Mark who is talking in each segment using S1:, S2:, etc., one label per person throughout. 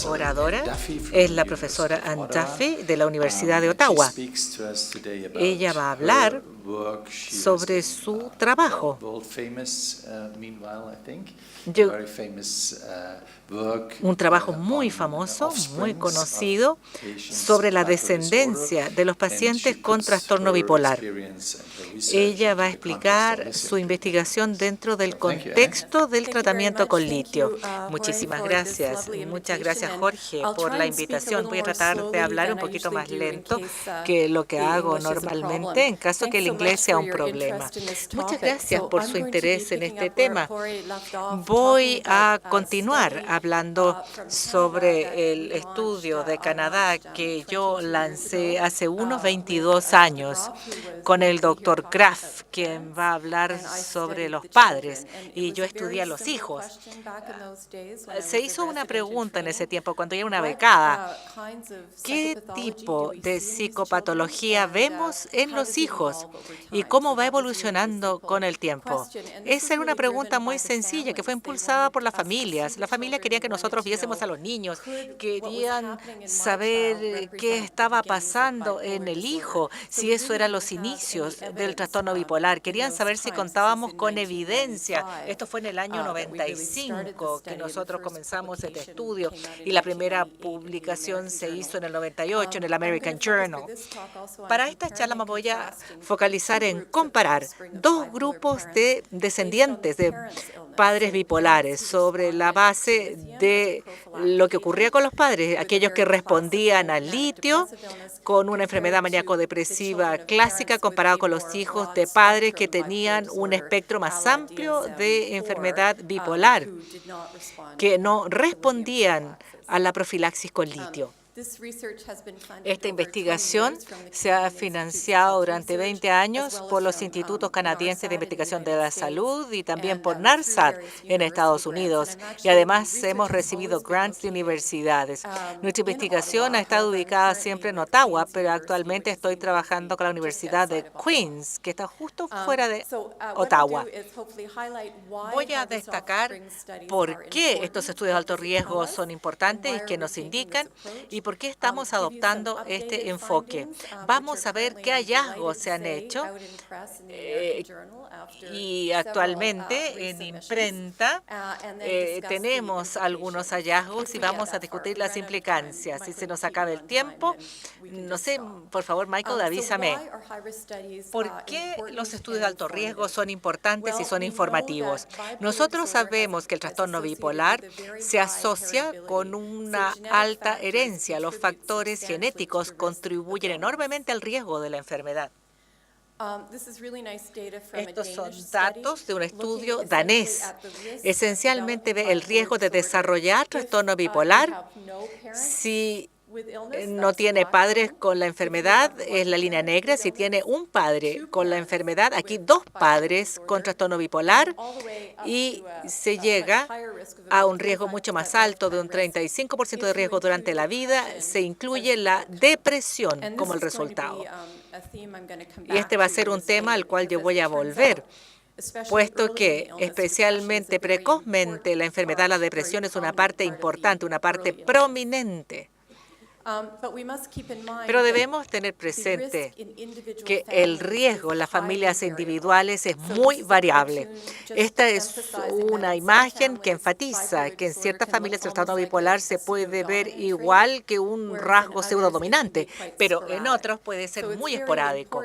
S1: oradora es la profesora Ann Duffy de la Universidad de Ottawa. Ella va a hablar sobre su trabajo. Un trabajo muy famoso, muy conocido, sobre la descendencia de los pacientes con trastorno bipolar. Ella va a explicar su investigación dentro del contexto del tratamiento con litio. Muchísimas gracias. Muchas gracias, Jorge, por la invitación. Voy a tratar de hablar un poquito más lento que lo que hago normalmente en caso que el inglés sea un problema. Muchas gracias por su interés en este tema. Voy a continuar hablando sobre el estudio de Canadá que yo lancé hace unos 22 años con el doctor Graf, quien va a hablar sobre los padres, y yo estudié a los hijos. Se hizo una pregunta en ese tiempo, cuando yo era una becada: ¿qué tipo de psicopatología vemos en los hijos y cómo va evolucionando con el tiempo? Esa era una pregunta muy sencilla que fue impulsada por las familias. La familia quería que nosotros viésemos a los niños, querían saber qué estaba pasando en el hijo, si eso eran los inicios del trastorno bipolar. Querían saber si contábamos con evidencia. Esto fue en el año 95 que nosotros comenzamos este estudio, y la primera publicación se hizo en el 98 en el American Journal. Para esta charla me voy a focalizar en comparar dos grupos de descendientes de padres bipolares sobre la base de lo que ocurría con los padres, aquellos que respondían al litio con una enfermedad maníaco-depresiva clásica, comparado con los hijos de padres que tenían un espectro más amplio de enfermedad bipolar, que no respondían a la profilaxis con litio. Esta investigación se ha financiado durante 20 años por los institutos canadienses de investigación de la salud y también por NARSAD en Estados Unidos. Y además hemos recibido grants de universidades. Nuestra investigación ha estado ubicada siempre en Ottawa, pero actualmente estoy trabajando con la Universidad de Queens, que está justo fuera de Ottawa. Voy a destacar por qué estos estudios de alto riesgo son importantes y que nos indican, y por qué estamos adoptando este enfoque. Vamos a ver qué hallazgos se han hecho y actualmente en imprenta tenemos algunos hallazgos y vamos a discutir las implicancias. Si se nos acaba el tiempo, no sé, por favor, Michael, avísame. ¿Por qué los estudios de alto riesgo son importantes y son informativos? Nosotros sabemos que el trastorno bipolar se asocia con una alta herencia. Los factores genéticos contribuyen enormemente al riesgo de la enfermedad. Estos son datos de un estudio danés. Esencialmente ve el riesgo de desarrollar trastorno bipolar si no tiene padres con la enfermedad, es la línea negra. Si tiene un padre con la enfermedad, aquí dos padres con trastorno bipolar, y se llega a un riesgo mucho más alto, de un 35% de riesgo durante la vida. Se incluye la depresión como el resultado. Y este va a ser un tema al cual yo voy a volver, puesto que especialmente precozmente la enfermedad, la depresión, es una parte importante, una parte prominente. Pero debemos tener presente que el riesgo en las familias individuales es muy variable. Esta es una imagen que enfatiza que en ciertas familias el trastorno bipolar se puede ver igual que un rasgo pseudodominante, pero en otros puede ser muy esporádico.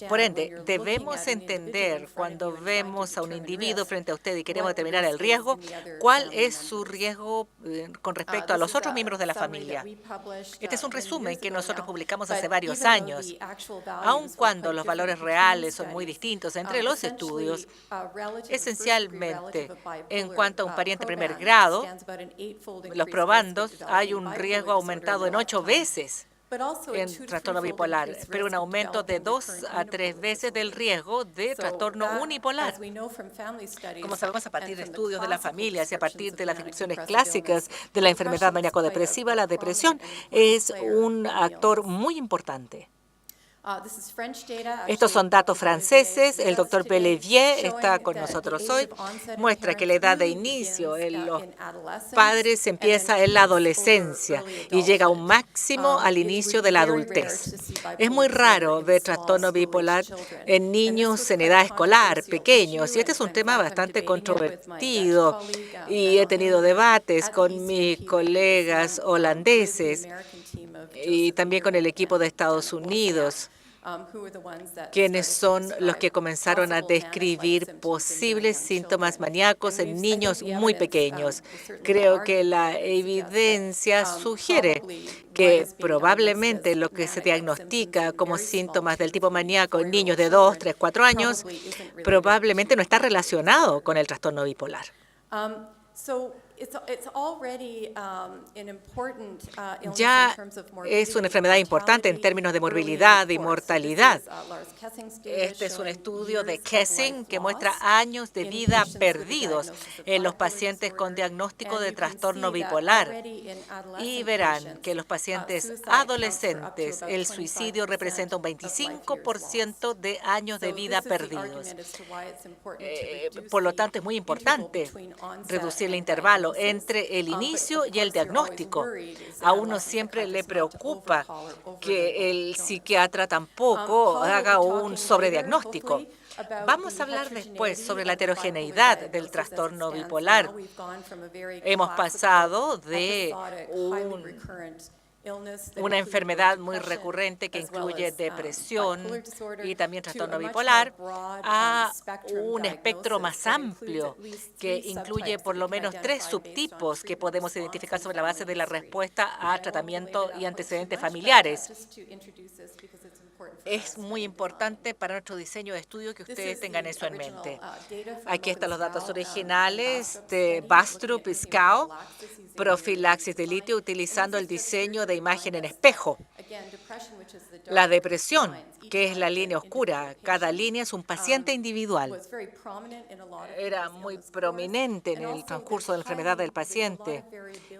S1: Por ende, debemos entender, cuando vemos a un individuo frente a usted y queremos determinar el riesgo, cuál es su riesgo con respecto a los otros miembros de la familia. Este es un resumen que nosotros publicamos hace varios años. Aun cuando los valores reales son muy distintos entre los estudios, esencialmente en cuanto a un pariente primer grado, los probandos, hay un riesgo aumentado en 8 veces en trastorno bipolar, pero un aumento de 2 a 3 veces del riesgo de trastorno unipolar. Como sabemos, a partir de estudios de las familias y a partir de las descripciones clásicas de la enfermedad maníaco-depresiva, la depresión es un actor muy importante. Estos son datos franceses. El doctor Belevier está con nosotros hoy. Muestra que la edad de inicio en los padres empieza en la adolescencia y llega a un máximo al inicio de la adultez. Es muy raro ver trastorno bipolar en niños en edad escolar, pequeños, y este es un tema bastante controvertido y he tenido debates con mis colegas holandeses y también con el equipo de Estados Unidos, quienes son los que comenzaron a describir posibles síntomas maníacos en niños muy pequeños. Creo que la evidencia sugiere que probablemente lo que se diagnostica como síntomas del tipo maníaco en niños de 2, 3, 4 años probablemente no está relacionado con el trastorno bipolar. Ya es una enfermedad importante en términos de morbilidad y mortalidad. Este es un estudio de Kessing que muestra años de vida perdidos en los pacientes con diagnóstico de trastorno bipolar. Y verán que en los pacientes adolescentes el suicidio representa un 25% de años de vida perdidos. Por lo tanto, es muy importante reducir el intervalo entre el inicio y el diagnóstico. A uno siempre le preocupa que el psiquiatra tampoco haga un sobrediagnóstico. Vamos a hablar después sobre la heterogeneidad del trastorno bipolar. Hemos pasado de una enfermedad muy recurrente que incluye depresión y también trastorno bipolar a un espectro más amplio que incluye por lo menos 3 subtipos que podemos identificar sobre la base de la respuesta a tratamiento y antecedentes familiares. Es muy importante para nuestro diseño de estudio que ustedes tengan eso en mente. Aquí están los datos originales de Bastrup y Scow, profilaxis de litio utilizando el diseño de imagen en espejo. La depresión, que es la línea oscura. Cada línea es un paciente individual. Era muy prominente en el transcurso de la enfermedad del paciente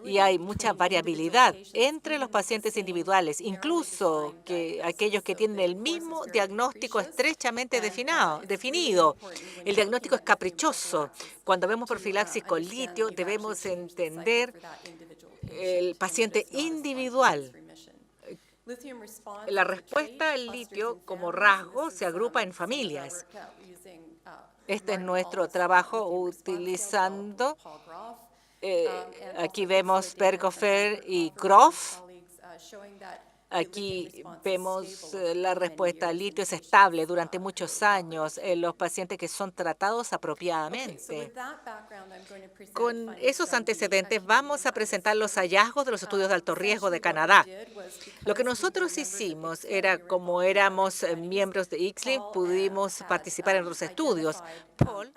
S1: y hay mucha variabilidad entre los pacientes individuales, incluso que aquellos que tienen el mismo diagnóstico estrechamente definido. El diagnóstico es caprichoso. Cuando vemos profilaxis con litio, debemos entender el paciente individual. La respuesta al litio como rasgo se agrupa en familias. Este es nuestro trabajo utilizando, aquí vemos Berghofer y Groff. Aquí vemos la respuesta al litio es estable durante muchos años en los pacientes que son tratados apropiadamente. Con esos antecedentes vamos a presentar los hallazgos de los estudios de alto riesgo de Canadá. Lo que nosotros hicimos era, como éramos miembros de ICSLI, pudimos participar en los estudios. Paul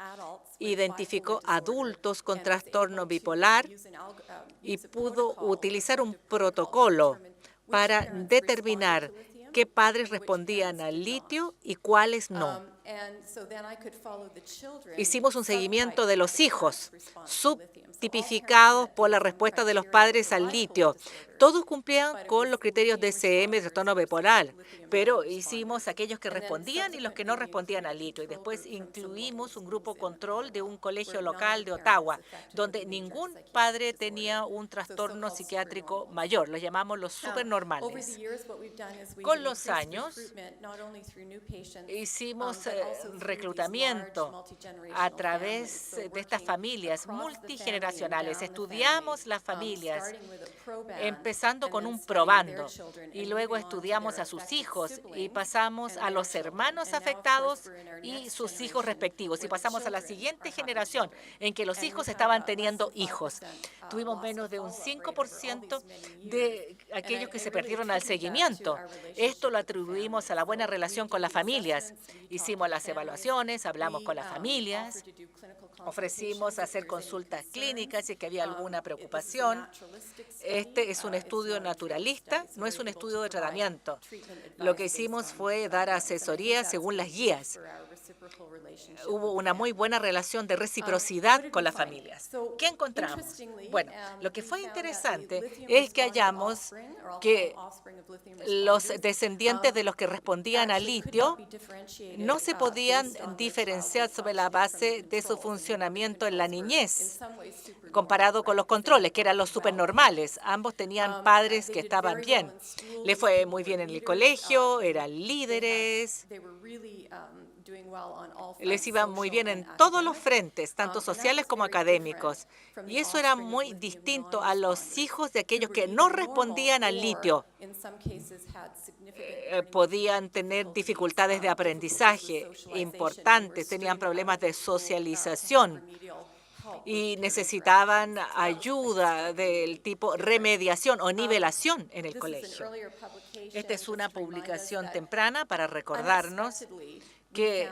S1: identificó adultos con trastorno bipolar y pudo utilizar un protocolo para determinar qué padres respondían al litio y cuáles no. Hicimos un seguimiento de los hijos, subtipificados por la respuesta de los padres al litio. Todos cumplían con los criterios DSM de trastorno bipolar, pero hicimos aquellos que respondían y los que no respondían al litio. Y después incluimos un grupo control de un colegio local de Ottawa, donde ningún padre tenía un trastorno psiquiátrico mayor. Los llamamos los supernormales. Con los años, hicimos reclutamiento a través de estas familias multigeneracionales. Estudiamos las familias, empezando con un probando, y luego estudiamos a sus hijos y pasamos a los hermanos afectados y sus hijos respectivos, y pasamos a la siguiente generación en que los hijos estaban teniendo hijos. Tuvimos menos de un 5% de aquellos que se perdieron al seguimiento. Esto lo atribuimos a la buena relación con las familias. Hicimos con las evaluaciones, hablamos con las familias, ofrecimos hacer consultas clínicas si es que había alguna preocupación. Este es un estudio naturalista, no es un estudio de tratamiento. Lo que hicimos fue dar asesoría según las guías. Hubo una muy buena relación de reciprocidad con las familias. ¿Qué encontramos? Bueno, lo que fue interesante es que hallamos que los descendientes de los que respondían al litio no se podían diferenciar sobre la base de su funcionamiento en la niñez, comparado con los controles, que eran los supernormales. Ambos tenían padres que estaban bien. Le fue muy bien en el colegio, eran líderes, les iba muy bien en todos los frentes, tanto sociales como académicos. Y eso era muy distinto a los hijos de aquellos que no respondían al litio. Podían tener dificultades de aprendizaje importantes, tenían problemas de socialización y necesitaban ayuda del tipo remediación o nivelación en el colegio. Esta es una publicación temprana para recordarnos que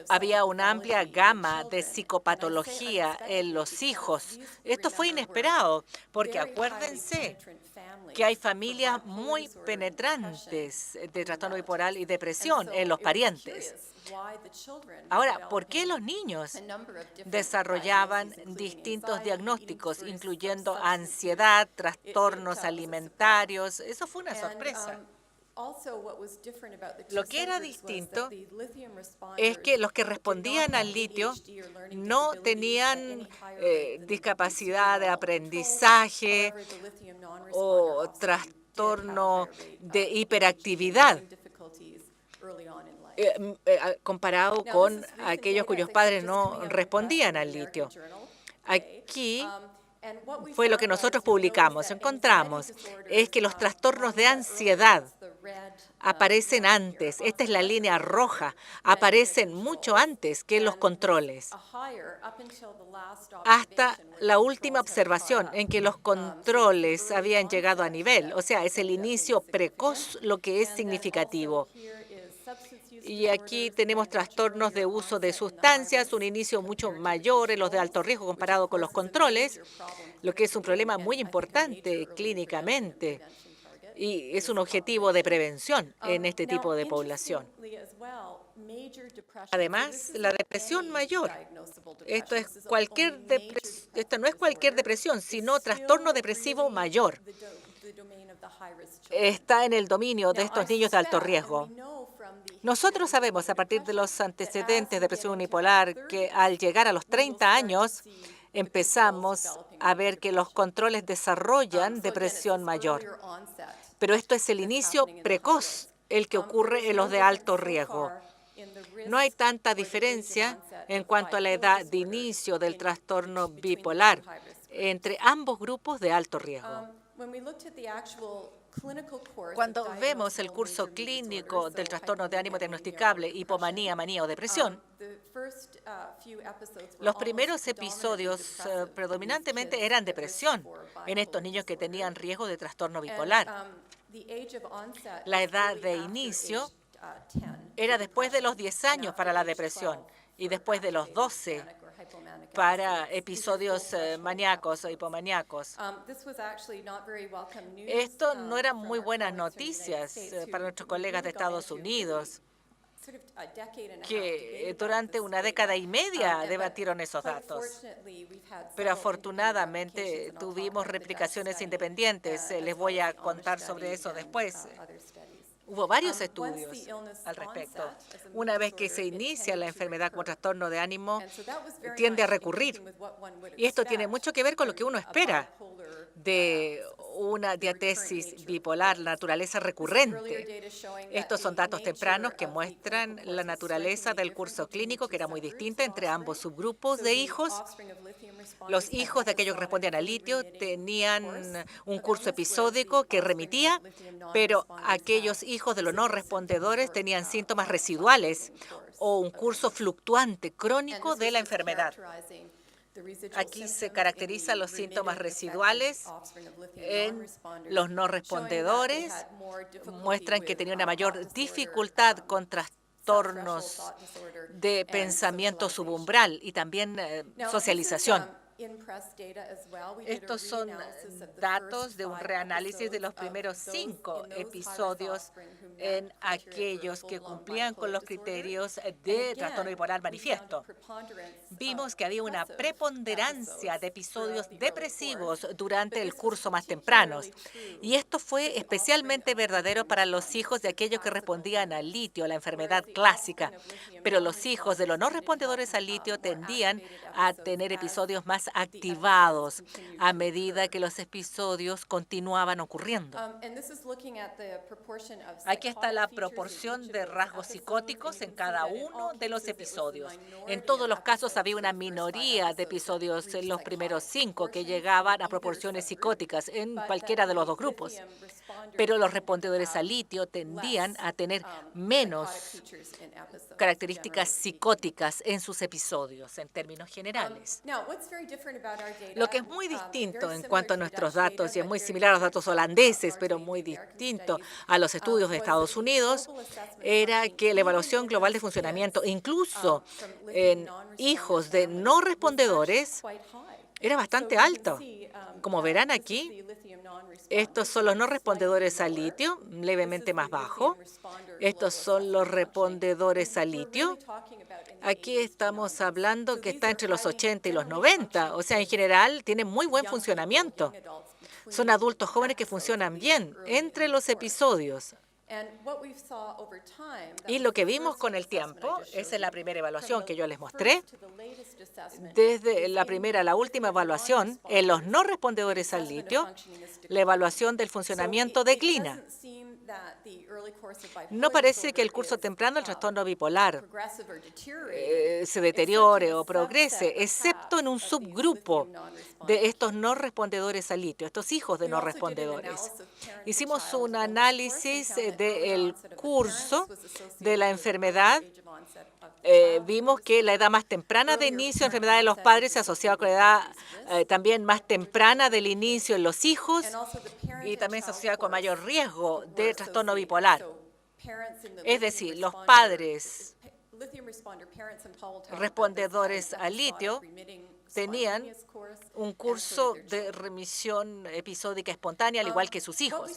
S1: había una amplia gama de psicopatología en los hijos. Esto fue inesperado, porque acuérdense que hay familias muy penetrantes de trastorno bipolar y depresión en los parientes. Ahora, ¿por qué los niños desarrollaban distintos diagnósticos, incluyendo ansiedad, trastornos alimentarios? Eso fue una sorpresa. Lo que era distinto es que los que respondían al litio no tenían discapacidad de aprendizaje o trastorno de hiperactividad, comparado con aquellos cuyos padres no respondían al litio. Aquí fue lo que nosotros publicamos. Encontramos es que los trastornos de ansiedad aparecen antes. Esta es la línea roja. Aparecen mucho antes que los controles. Hasta la última observación en que los controles habían llegado a nivel. O sea, es el inicio precoz lo que es significativo. Y aquí tenemos trastornos de uso de sustancias, un inicio mucho mayor en los de alto riesgo comparado con los controles, lo que es un problema muy importante clínicamente y es un objetivo de prevención en este tipo de población. Además, la depresión mayor. Esto no es cualquier depresión, sino trastorno depresivo mayor. Está en el dominio de estos niños de alto riesgo. Nosotros sabemos, a partir de los antecedentes de depresión unipolar, que al llegar a los 30 años empezamos a ver que los controles desarrollan depresión mayor. Pero esto es el inicio precoz, el que ocurre en los de alto riesgo. No hay tanta diferencia en cuanto a la edad de inicio del trastorno bipolar entre ambos grupos de alto riesgo. Cuando vemos el curso clínico del trastorno de ánimo diagnosticable, hipomanía, manía o depresión, los primeros episodios predominantemente eran depresión en estos niños que tenían riesgo de trastorno bipolar. La edad de inicio era después de los 10 años para la depresión y después de los 12 para episodios maníacos o hipomaníacos. Esto no eran muy buenas noticias para nuestros colegas de Estados Unidos, que durante una década y media debatieron esos datos. Pero afortunadamente tuvimos replicaciones independientes. Les voy a contar sobre eso después. Hubo varios estudios al respecto. Una vez que se inicia la enfermedad como trastorno de ánimo, tiende a recurrir. Y esto tiene mucho que ver con lo que uno espera de una diatesis bipolar, la naturaleza recurrente. Estos son datos tempranos que muestran la naturaleza del curso clínico, que era muy distinta entre ambos subgrupos de hijos. Los hijos de aquellos que respondían al litio tenían un curso episódico que remitía, pero aquellos hijos de los no respondedores tenían síntomas residuales o un curso fluctuante crónico de la enfermedad. Aquí se caracterizan los síntomas residuales en los no respondedores. Muestran que tenían una mayor dificultad con trastornos de pensamiento subumbral y también socialización. Estos son datos de un reanálisis de los primeros 5 episodios en aquellos que cumplían con los criterios de trastorno bipolar manifiesto. Vimos que había una preponderancia de episodios depresivos durante el curso más tempranos. Y esto fue especialmente verdadero para los hijos de aquellos que respondían al litio, la enfermedad clásica. Pero los hijos de los no respondedores al litio tendían a tener episodios más activados a medida que los episodios continuaban ocurriendo. Aquí está la proporción de rasgos psicóticos en cada uno de los episodios. En todos los casos había una minoría de episodios en los primeros 5 que llegaban a proporciones psicóticas en cualquiera de los dos grupos. Pero los respondedores al litio tendían a tener menos características psicóticas en sus episodios, en términos generales. Lo que es muy distinto en cuanto a nuestros datos, y es muy similar a los datos holandeses, pero muy distinto a los estudios de Estados Unidos, era que la evaluación global de funcionamiento, incluso en hijos de no respondedores, era bastante alto. Como verán aquí, estos son los no respondedores al litio, levemente más bajo. Estos son los respondedores al litio. Aquí estamos hablando que está entre los 80 y los 90. O sea, en general, tienen muy buen funcionamiento. Son adultos jóvenes que funcionan bien entre los episodios. Y lo que vimos con el tiempo, esa es la primera evaluación que yo les mostré, desde la primera a la última evaluación, en los no respondedores al litio, la evaluación del funcionamiento declina. No parece que el curso temprano del trastorno bipolar se deteriore o progrese, excepto en un subgrupo de estos no respondedores al litio, estos hijos de no respondedores. Hicimos un análisis del curso de la enfermedad. Vimos que la edad más temprana de inicio de enfermedad de los padres se asociaba con la edad también más temprana del inicio en los hijos y también se asociaba con mayor riesgo de trastorno bipolar. Es decir, los padres respondedores al litio tenían un curso de remisión episódica espontánea, al igual que sus hijos.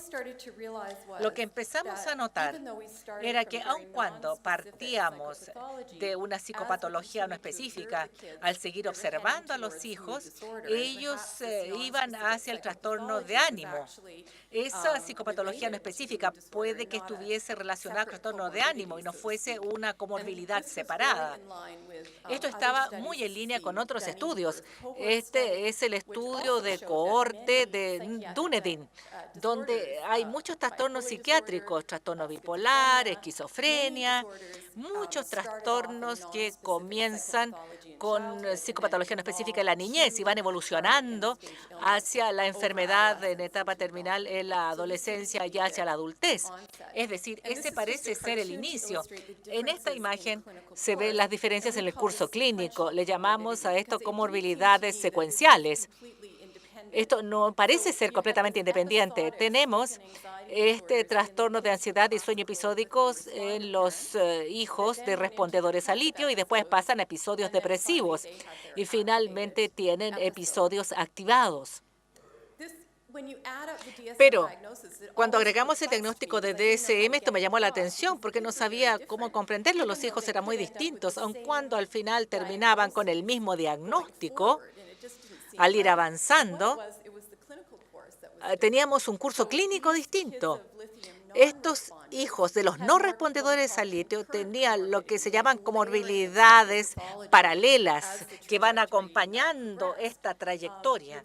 S1: Lo que empezamos a notar era que aun cuando partíamos de una psicopatología no específica, al seguir observando a los hijos, ellos iban hacia el trastorno de ánimo. Esa psicopatología no específica puede que estuviese relacionada con el trastorno de ánimo y no fuese una comorbilidad separada. Esto estaba muy en línea con otros estudios. Este es el estudio de cohorte de Dunedin, donde hay muchos trastornos psiquiátricos, trastorno bipolar, esquizofrenia, muchos trastornos que comienzan con psicopatología no específica en la niñez y van evolucionando hacia la enfermedad en etapa terminal en la adolescencia y hacia la adultez. Es decir, ese parece ser el inicio. En esta imagen se ven las diferencias en el curso clínico. Le llamamos a esto comorbilidades secuenciales. Esto no parece ser completamente independiente. Tenemos este trastorno de ansiedad y sueño episódicos en los hijos de respondedores al litio y después pasan a episodios depresivos y finalmente tienen episodios activados. Pero cuando agregamos el diagnóstico de DSM, esto me llamó la atención porque no sabía cómo comprenderlo. Los hijos eran muy distintos, aun cuando al final terminaban con el mismo diagnóstico. Al ir avanzando, teníamos un curso clínico distinto. Estos hijos de los no respondedores al litio tenían lo que se llaman comorbilidades paralelas que van acompañando esta trayectoria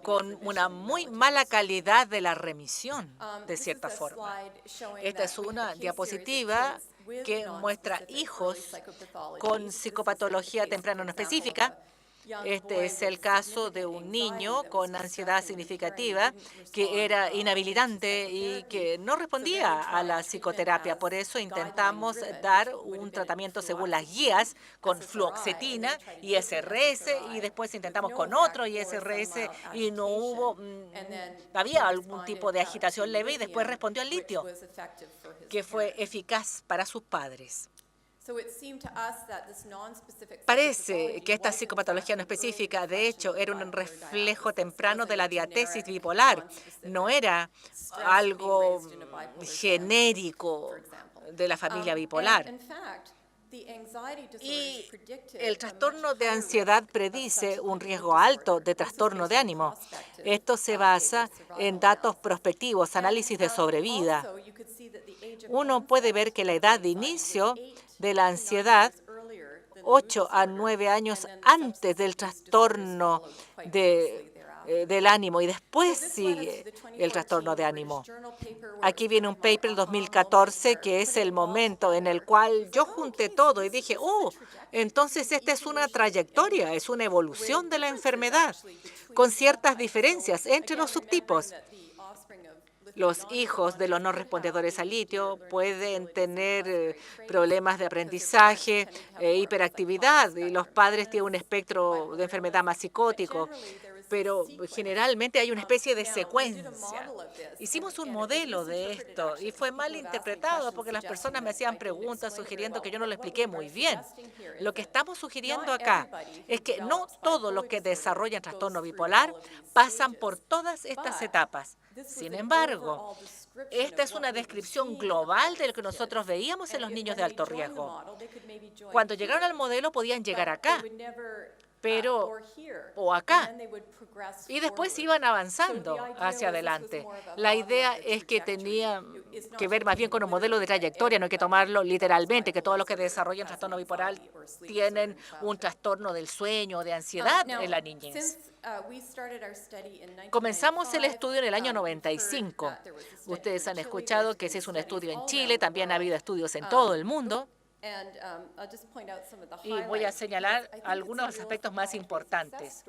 S1: con una muy mala calidad de la remisión, de cierta forma. Esta es una diapositiva que muestra hijos con psicopatología temprana no específica. Este es el caso de un niño con ansiedad significativa que era inhabilitante y que no respondía a la psicoterapia. Por eso intentamos dar un tratamiento según las guías con fluoxetina y SRS, y después intentamos con otro ISRS y no hubo, había algún tipo de agitación leve, y después respondió al litio, que fue eficaz para sus padres. Parece que esta psicopatología no específica, de hecho, era un reflejo temprano de la diatesis bipolar. No era algo genérico de la familia bipolar. Y el trastorno de ansiedad predice un riesgo alto de trastorno de ánimo. Esto se basa en datos prospectivos, análisis de sobrevida. Uno puede ver que la edad de inicio de la ansiedad, 8 a 9 años antes del trastorno del ánimo, y después sigue el trastorno de ánimo. Aquí viene un paper del 2014 que es el momento en el cual yo junté todo y dije, entonces esta es una trayectoria, es una evolución de la enfermedad, con ciertas diferencias entre los subtipos. Los hijos de los no respondedores al litio pueden tener problemas de aprendizaje, hiperactividad, y los padres tienen un espectro de enfermedad más psicótico, pero generalmente hay una especie de secuencia. Hicimos un modelo de esto y fue mal interpretado porque las personas me hacían preguntas sugiriendo que yo no lo expliqué muy bien. Lo que estamos sugiriendo acá es que no todos los que desarrollan trastorno bipolar pasan por todas estas etapas. Sin embargo, esta es una descripción global de lo que nosotros veíamos en los niños de alto riesgo. Cuando llegaron al modelo podían llegar acá, o acá, y después iban avanzando hacia adelante. La idea es que tenía que ver más bien con un modelo de trayectoria, no hay que tomarlo literalmente, que todos los que desarrollan trastorno bipolar tienen un trastorno del sueño o de ansiedad en la niñez. Comenzamos el estudio en el año 95. Ustedes han escuchado que ese es un estudio en Chile, también ha habido estudios en todo el mundo. Y voy a señalar algunos de los aspectos más importantes.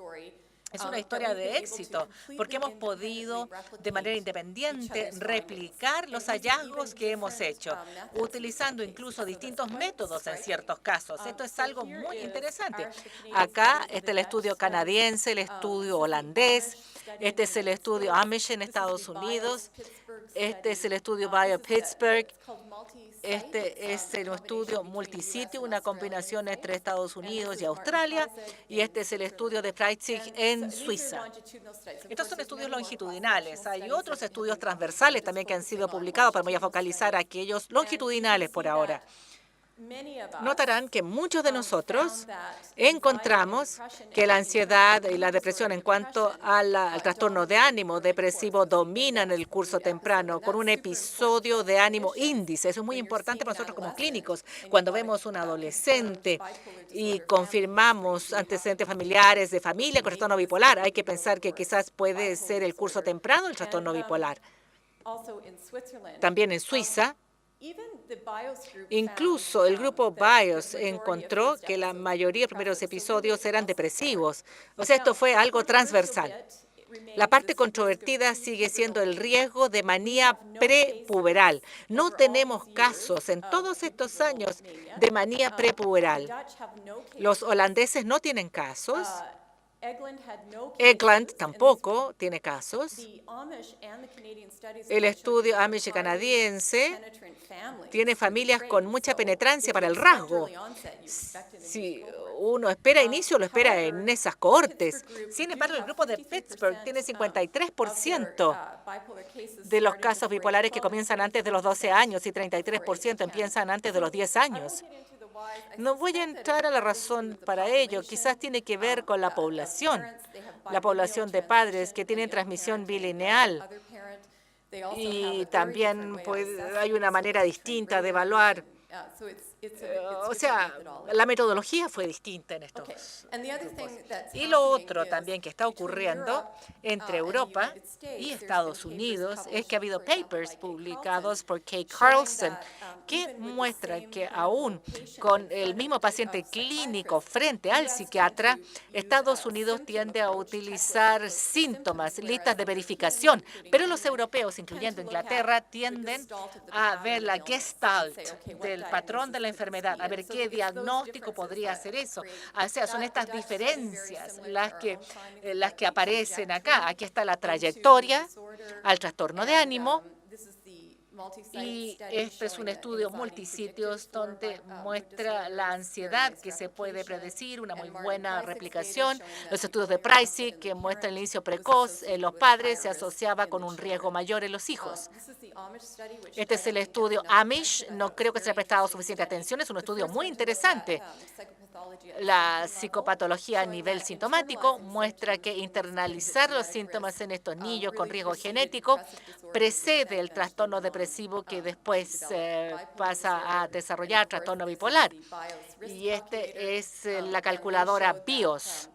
S1: Es una historia de éxito porque hemos podido de manera independiente replicar los hallazgos que hemos hecho, utilizando incluso distintos métodos en ciertos casos. Esto es algo muy interesante. Acá está el estudio canadiense, el estudio holandés, este es el estudio Amish en Estados Unidos, este es el estudio BioPittsburgh. Este es el estudio multisitio, una combinación entre Estados Unidos y Australia, y este es el estudio de Freizig en Suiza. Estos son estudios longitudinales. Hay otros estudios transversales también que han sido publicados, pero voy a focalizar aquellos longitudinales por ahora. Notarán que muchos de nosotros encontramos que la ansiedad y la depresión en cuanto al trastorno de ánimo depresivo dominan el curso temprano con un episodio de ánimo índice. Eso es muy importante para nosotros como clínicos. Cuando vemos un adolescente y confirmamos antecedentes familiares de familia con trastorno bipolar, hay que pensar que quizás puede ser el curso temprano del trastorno bipolar. También en Suiza, incluso el grupo BIOS encontró que la mayoría de los primeros episodios eran depresivos. O sea, esto fue algo transversal. La parte controvertida sigue siendo el riesgo de manía prepuberal. No tenemos casos en todos estos años de manía prepuberal. Los holandeses no tienen casos. Egeland tampoco tiene casos. El estudio Amish canadiense tiene familias con mucha penetrancia para el rasgo. Si uno espera inicio, lo espera en esas cohortes. Sin embargo, el grupo de Pittsburgh tiene 53% de los casos bipolares que comienzan antes de los 12 años y 33% empiezan antes de los 10 años. No voy a entrar a la razón para ello. Quizás tiene que ver con la población de padres que tienen transmisión bilineal. Y también hay una manera distinta de evaluar. O sea, la metodología fue distinta en estos grupos. Y lo otro también que está ocurriendo entre Europa y Estados Unidos es que ha habido papers publicados por Kay Carlson que muestran que aún con el mismo paciente clínico frente al psiquiatra, Estados Unidos tiende a utilizar síntomas, listas de verificación, pero los europeos, incluyendo Inglaterra, tienden a ver la gestalt del patrón de la enfermedad, a ver qué diagnóstico podría hacer eso. O sea, son estas diferencias las que aparecen acá. Aquí está la trayectoria al trastorno de ánimo. Y este es un estudio multisitios donde muestra la ansiedad que se puede predecir, una muy buena replicación. Los estudios de Pricey que muestran el inicio precoz en los padres se asociaba con un riesgo mayor en los hijos. Este es el estudio Amish. No creo que se haya prestado suficiente atención. Es un estudio muy interesante. La psicopatología a nivel sintomático muestra que internalizar los síntomas en estos niños con riesgo genético precede el trastorno depresivo que después pasa a desarrollar trastorno bipolar. Y este es la calculadora BIOS.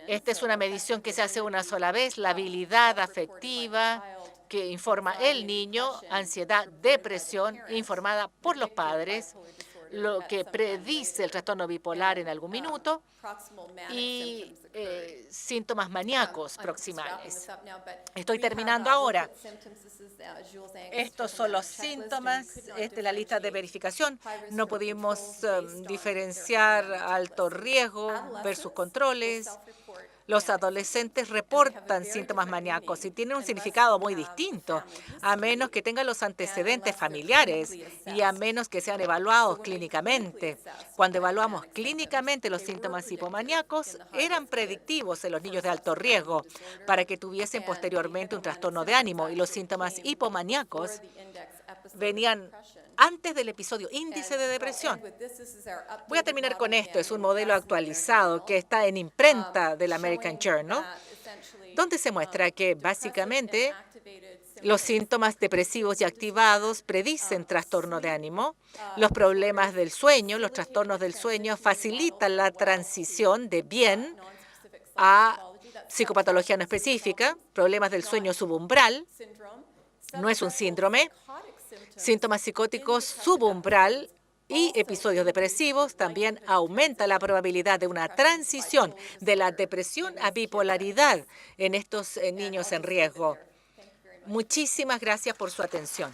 S1: Esta es una medición que se hace una sola vez, la habilidad afectiva que informa el niño, ansiedad, depresión, informada por los padres, lo que predice el trastorno bipolar en algún minuto y síntomas maníacos proximales. Estoy terminando ahora. Estos son los síntomas. Esta es la lista de verificación. No pudimos diferenciar alto riesgo versus controles. Los adolescentes reportan síntomas maníacos y tienen un significado muy distinto, a menos que tengan los antecedentes familiares y a menos que sean evaluados clínicamente. Cuando evaluamos clínicamente los síntomas hipomaníacos, eran predictivos en los niños de alto riesgo para que tuviesen posteriormente un trastorno de ánimo, y los síntomas hipomaníacos venían antes del episodio índice de depresión. Voy a terminar con esto. Es un modelo actualizado que está en imprenta del American Journal, donde se muestra que básicamente los síntomas depresivos y activados predicen trastorno de ánimo. Los problemas del sueño, los trastornos del sueño facilitan la transición de bien a psicopatología no específica. Problemas del sueño subumbral, no es un síndrome. Síntomas psicóticos subumbral y episodios depresivos también aumenta la probabilidad de una transición de la depresión a bipolaridad en estos niños en riesgo. Muchísimas gracias por su atención.